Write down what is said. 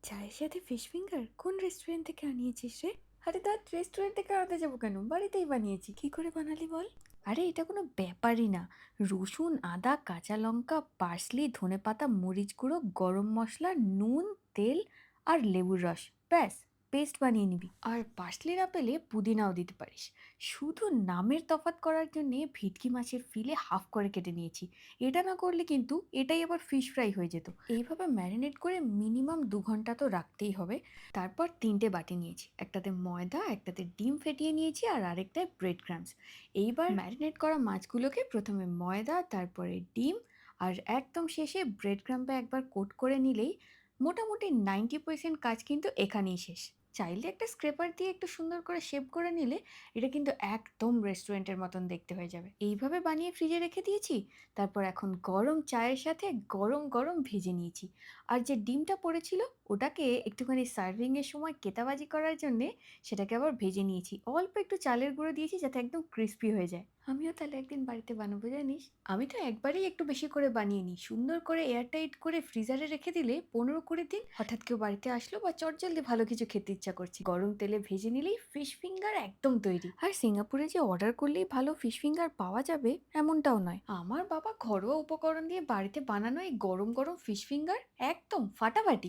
চায়ের সাথে fish finger কোন রেস্টুরেন্ট থেকে আনিয়েছিস রে? আরে ধ্যাৎ, রেস্টুরেন্ট থেকে আনতে যাবো কেন, বাড়িতেই বানিয়েছি। কি করে বানালি বল? আরে এটা কোনো ব্যাপারই না। রসুন, আদা, কাঁচা লঙ্কা, পার্সলি, ধনেপাতা, মরিচ গুঁড়ো, গরম মশলা, নুন, তেল আর লেবুর রস, ব্যাস পেস্ট বানিয়ে নিবি। আর পার্সলি না পেলে পুদিনাও দিতে পারিস। শুধু নামের তফাৎ করার জন্য ভেটকি মাছের ফিলে হাফ করে কেটে নিয়েছি। এটা না করলে কিন্তু এটাই আবার ফিশ ফ্রাই হয়ে যেত। এইভাবে ম্যারিনেট করে মিনিমাম 2 ঘন্টা তো রাখতেই হবে। তারপর 3টে বাটি নিয়েছি, একটাতে ময়দা, একটাতে ডিম ফেটিয়ে নিয়েছি আর আরেকটায় ব্রেড ক্রাম্বস। এইবার ম্যারিনেট করা মাছগুলোকে প্রথমে ময়দা, তারপরে ডিম আর একদম শেষে ব্রেড ক্রাম্বে একবার কোট করে নিলেই মোটামুটি 90% কাজ কিন্তু এখানেই শেষ। চাইলে একটা স্ক্রেপার দিয়ে একটু সুন্দর করে শেপ করে নিলে এটা কিন্তু একদম রেস্টুরেন্টের মতন দেখতে হয়ে যাবে। এইভাবে বানিয়ে ফ্রিজে রেখে দিয়েছি। তারপর এখন গরম চায়ের সাথে গরম গরম ভেজে নিয়েছি। আর যে ডিমটা পড়েছিল ওটাকে একটুখানি সার্ভিং এর সময় কেতাবাজি করার জন্যে সেটাকে আবার ভেজে নিয়েছি। অল্প একটু চালের গুঁড়ো দিয়েছি যাতে একদম ক্রিস্পি হয়ে যায়। আমিও তাহলে একদিন বাড়িতে বানাবো জানিস। আমি তো একবারেই একটু বেশি করে বানিয়ে নিই। সুন্দর করে এয়ারটাইট করে ফ্রিজারে রেখে দিলে 15-20 দিন হঠাৎ কেউ বাড়িতে আসলো বা চটজলদি ভালো কিছু খেতে ইচ্ছা করছে, গরম তেলে ভেজে নিলেই ফিশ ফিঙ্গার একদম তৈরি। আর সিঙ্গাপুরে যে অর্ডার করলেই ভালো ফিশ ফিঙ্গার পাওয়া যাবে এমনটাও নয়। আমার বাবা ঘরোয়া উপকরণ দিয়ে বাড়িতে বানানো এই গরম গরম ফিশ ফিঙ্গার একদম ফাটাফাটি।